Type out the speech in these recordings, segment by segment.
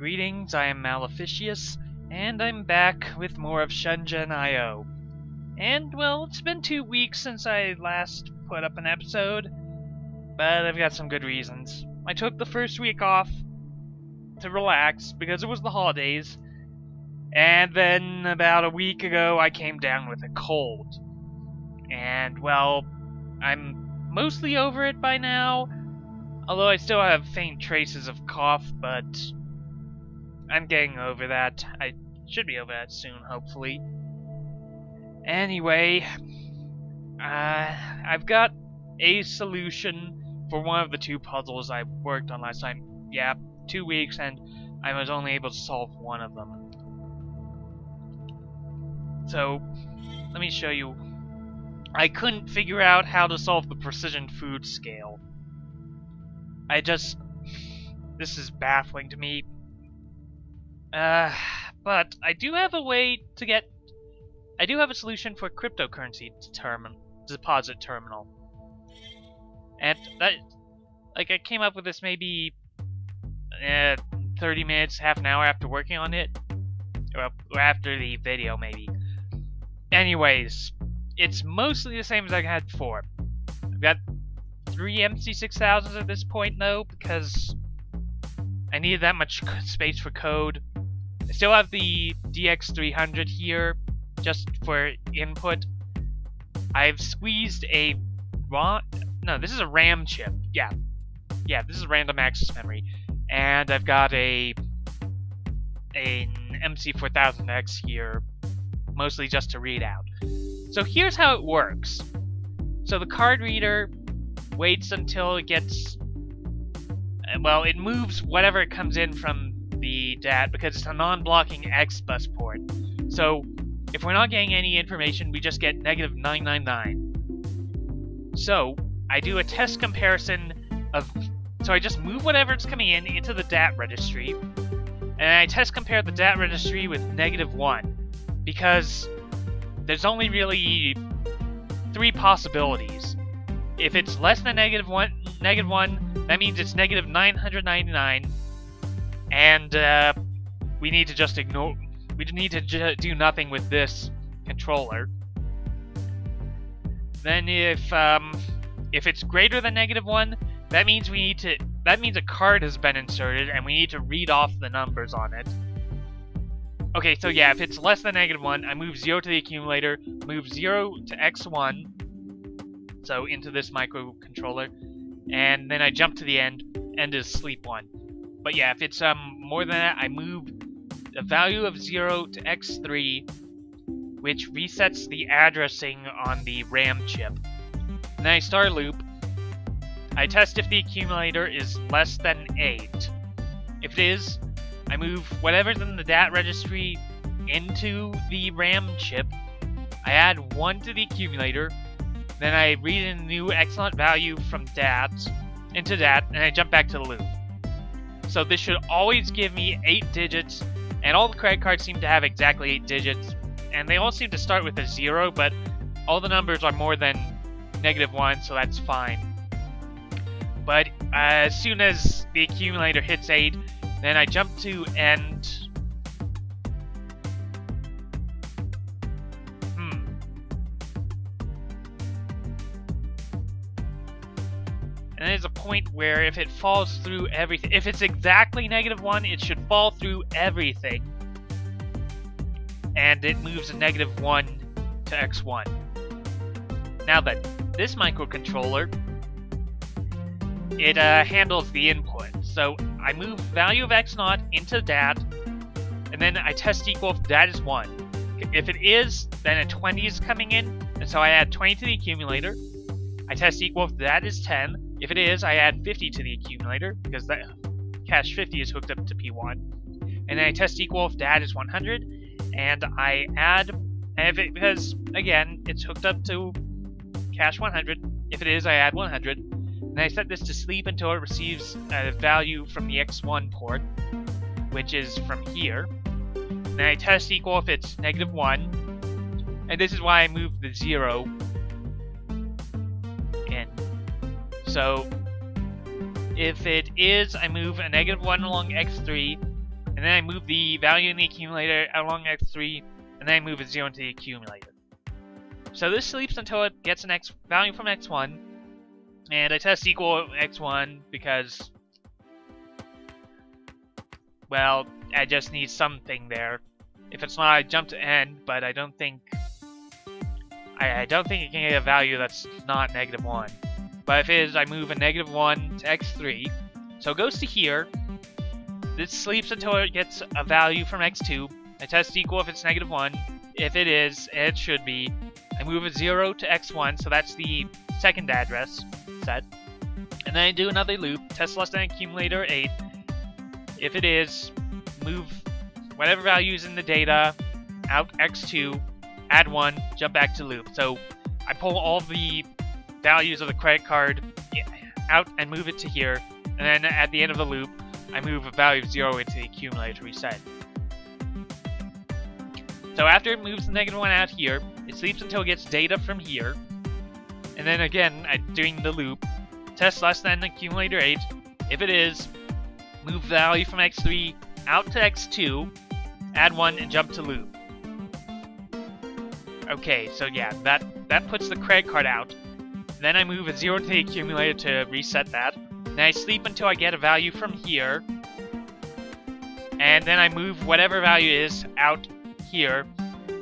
Greetings, I am Maleficious, and I'm back with more of Shenzhen IO. And, well, it's been 2 weeks since I last put up an episode, but I've got some good reasons. I took the first week off to relax because it was the holidays, and then about a week ago I came down with a cold. And, well, I'm mostly over it by now, although I still have faint traces of cough, but I'm getting over that. I should be over that soon, hopefully. Anyway, I've got a solution for one of the 2 puzzles I worked on last time. Yeah, 2 weeks, and I was only able to solve one of them. So, let me show you. I couldn't figure out how to solve the precision food scale. This is baffling to me. But I do have a way to get... I do have a solution for cryptocurrency deposit terminal. And that... Like, I came up with this maybe 30 minutes, half an hour after working on it. Or after the video, maybe. Anyways, it's mostly the same as I had before. I've got 3 MC6000s at this point, though, because I needed that much space for code. I still have the DX300 here, just for input. I've squeezed a this is a RAM chip. Yeah, this is random access memory. And I've got an MC4000X here, mostly just to read out. So here's how it works. So the card reader waits until it gets... Well, it moves whatever it comes in from the DAT because it's a non-blocking X bus port. So if we're not getting any information, we just get negative 999. So I do a test comparison of... So I just move whatever's coming in into the DAT registry, and I test compare the DAT registry with -1, because there's only really 3 possibilities. If it's less than -1, that means it's negative 999, and we need to just ignore. We need to do nothing with this controller. Then if it's greater than -1, that means a card has been inserted, and we need to read off the numbers on it. Okay, so yeah, if it's less than -1, I move 0 to the accumulator, move 0 to X1, so into this microcontroller, and then I jump to the end is sleep 1. But yeah, if it's more than that, I move the value of 0 to X3, which resets the addressing on the RAM chip. And then I start a loop. I test if the accumulator is less than 8. If it is, I move whatever's in the DAT registry into the RAM chip. I add 1 to the accumulator. Then I read in a new X0 value from DAT into DAT, and I jump back to the loop. So this should always give me 8 digits, and all the credit cards seem to have exactly 8 digits, and they all seem to start with a 0, but all the numbers are more than -1, so that's fine. But as soon as the accumulator hits 8, then I jump to end. And there's a point where if it falls through everything, if it's exactly -1, it should fall through everything. And it moves a -1 to X1. Now that this microcontroller, it handles the input. So I move value of X0 into DAT, and then I test equal if DAT is 1. If it is, then a 20 is coming in, and so I add 20 to the accumulator. I test equal if DAT is 10. If it is, I add 50 to the accumulator, because that cache 50 is hooked up to P1. And then I test equal if DAT is 100, and I add, because, again, it's hooked up to cache 100. If it is, I add 100. And I set this to sleep until it receives a value from the X1 port, which is from here. Then I test equal if it's -1, and this is why I move the 0 in. So if it is, I move a -1 along X3, and and then I move the value in the accumulator along x3, and then I move a 0 into the accumulator. So this sleeps until it gets an x value from x1, and I test equal x1 because, well, I just need something there. If it's not, I jump to end, but I don't think it can get a value that's not -1. But if it is, I move a -1 to x3. So it goes to here. This sleeps until it gets a value from x2. I test equal if it's -1. If it is, and it should be, I move a 0 to x1, so that's the second address set. And then I do another loop, test less than accumulator 8. If it is, move whatever value is in the data out x2, add 1, jump back to loop. So I pull all the values of the credit card out and move it to here, and then at the end of the loop, I move a value of 0 into the accumulator to reset. So after it moves the -1 out here, it sleeps until it gets data from here, and then again, I'm doing the loop, test less than accumulator 8. If it is, move value from x3 out to x2, add 1, and jump to loop. Okay, so yeah, that puts the credit card out. Then I move a 0 to the accumulator to reset that. Then I sleep until I get a value from here. And then I move whatever value is out here,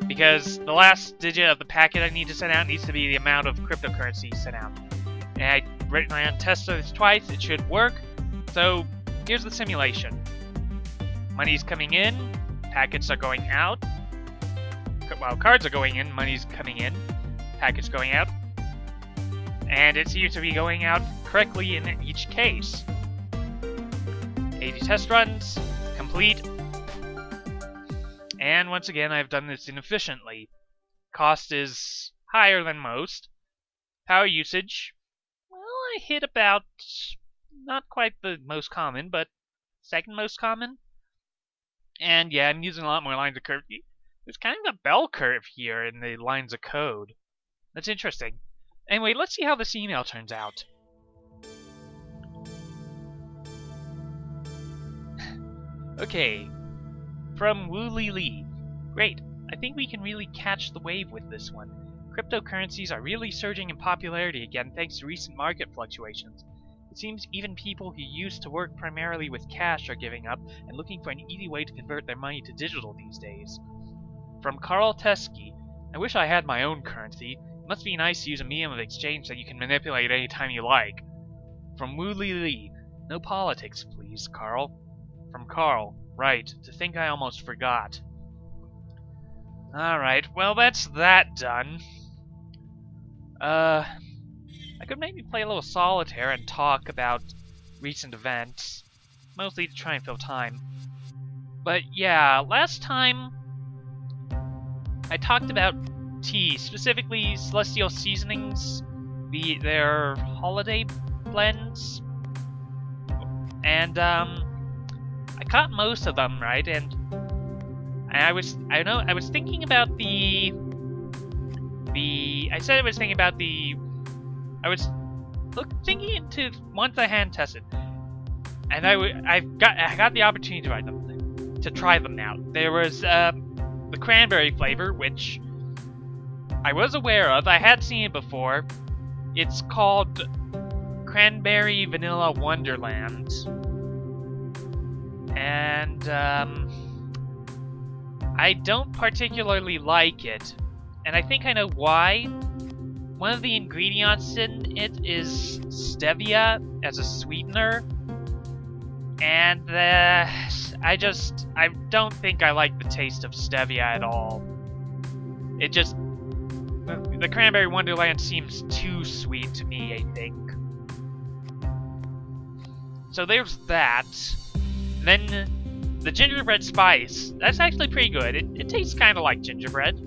because the last digit of the packet I need to send out needs to be the amount of cryptocurrency sent out. And I ran test this twice, it should work. So here's the simulation. Money's coming in, packets are going out. Well, cards are going in, money's coming in, packets going out. And it seems to be going out correctly in each case. 80 test runs, complete. And once again, I've done this inefficiently. Cost is higher than most. Power usage, well, I hit about, not quite the most common, but second most common. And yeah, I'm using a lot more lines of code. There's kind of a bell curve here in the lines of code. That's interesting. Anyway, let's see how this email turns out. Okay, from Wu Li Li. Great, I think we can really catch the wave with this one. Cryptocurrencies are really surging in popularity again thanks to recent market fluctuations. It seems even people who used to work primarily with cash are giving up and looking for an easy way to convert their money to digital these days. From Carl Teskey. I wish I had my own currency. It must be nice to use a medium of exchange that you can manipulate anytime you like. From Wu Li Li. No politics, please, Carl. From Carl. Right, to think I almost forgot. Alright, well that's that done. I could maybe play a little solitaire and talk about recent events. Mostly to try and fill time. But yeah, last time I talked about tea, specifically Celestial Seasonings, their holiday blends. And I caught most of them right, and I was thinking about thinking into ones I hadn't tested, and I got the opportunity to try them now. There was the cranberry flavor, which I was aware of. I had seen it before. It's called Cranberry Vanilla Wonderland. And I don't particularly like it. And I think I know why. One of the ingredients in it is stevia as a sweetener. And I don't think I like the taste of stevia at all. It just, the Cranberry Wonderland seems too sweet to me, I think. So there's that. Then the gingerbread spice. That's actually pretty good. It tastes kind of like gingerbread.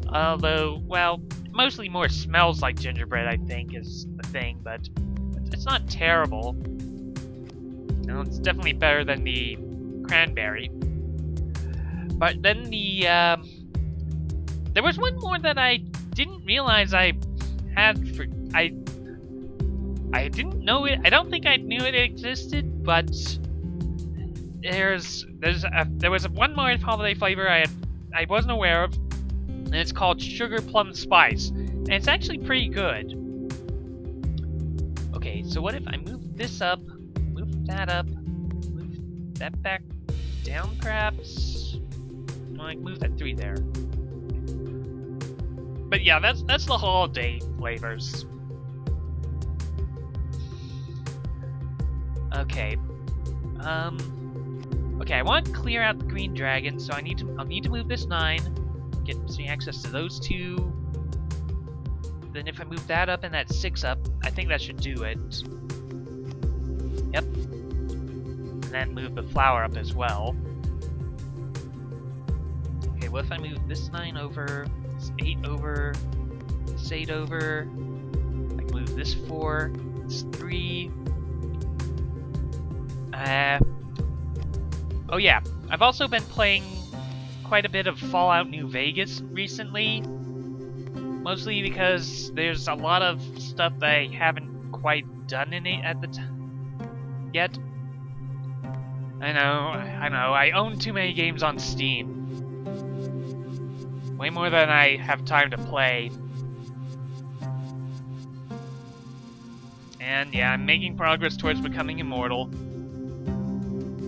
Although, well, mostly more smells like gingerbread, I think, is the thing, but it's not terrible. No, it's definitely better than the cranberry. But then there was one more that I didn't realize I had I didn't know it. I don't think I knew it existed, but there was one more holiday flavor I wasn't aware of, and it's called Sugar Plum Spice, and it's actually pretty good. Okay, so what if I move this up, move that up, move that back down perhaps? Like move that 3 there. But yeah, that's the holiday flavors. Okay. Okay, I want to clear out the green dragon, so I'll need to move this 9, get some access to those 2. Then if I move that up and that 6 up, I think that should do it. Yep. And then move the flower up as well. Okay, what if I move this 9 over, this 8 over, this 8 over, I can move this 4, this 3. Oh yeah, I've also been playing quite a bit of Fallout New Vegas recently. Mostly because there's a lot of stuff that I haven't quite done in it at the time yet. I know, I own too many games on Steam. Way more than I have time to play. And yeah, I'm making progress towards becoming immortal.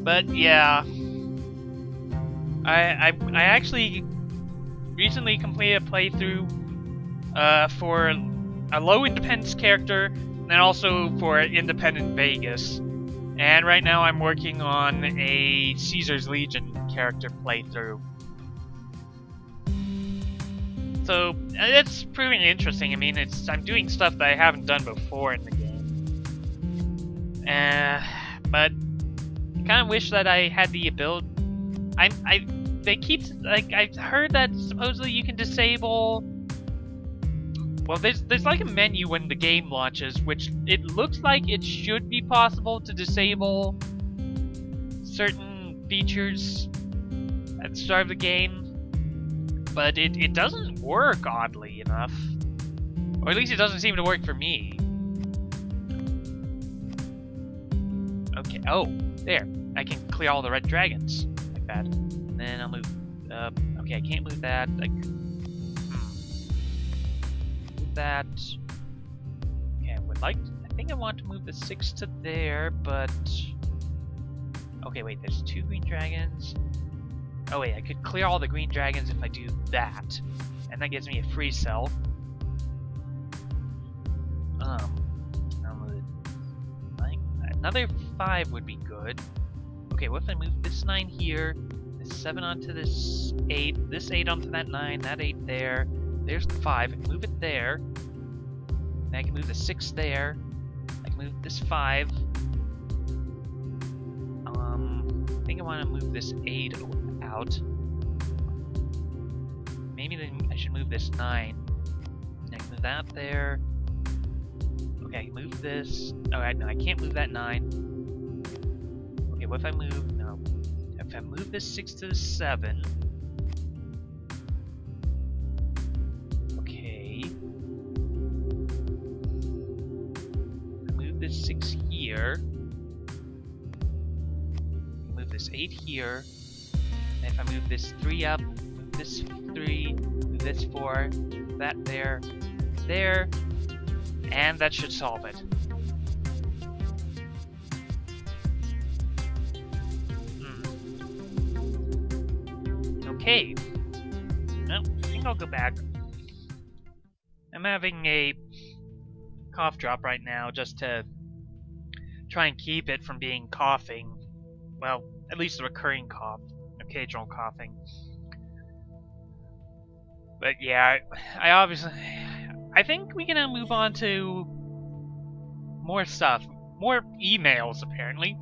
But yeah, I actually recently completed a playthrough for a low independence character, and also for Independent Vegas. And right now I'm working on a Caesar's Legion character playthrough. So it's proving interesting. I mean, I'm doing stuff that I haven't done before in the game. But I kind of wish that I had the ability. They keep like I've heard that supposedly you can disable. Well, there's like a menu when the game launches, which it looks like it should be possible to disable certain features at the start of the game, but it doesn't work, oddly enough. Or at least it doesn't seem to work for me. Okay, oh, there. I can clear all the red dragons, like that. And then I'll move, okay, I can't move that. That. Okay, I think I want to move the 6 to there, but okay, wait, there's 2 green dragons. Oh wait, I could clear all the green dragons if I do that, and that gives me a free cell. Another 5 would be good. Okay, what if I move this 9 here, this 7 onto this 8, this 8 onto that 9, that 8 there. There's the 5, I can move it there. And I can move the 6 there. I can move this 5. I think I want to move this 8 out. Maybe then I should move this 9. And I can move that there. Okay, I can move this. Oh, no, I can't move that 9. Okay, what if I move? No. If I move this 6 to the 7. This 6 here, move this 8 here, and if I move this 3 up, move this 3, move this 4, that there, there, and that should solve it. Okay, well, I think I'll go back. I'm having a cough drop right now just to try and keep it from being coughing. Well, at least a recurring cough, occasional coughing. But yeah, I think we can now move on to more stuff. More emails, apparently.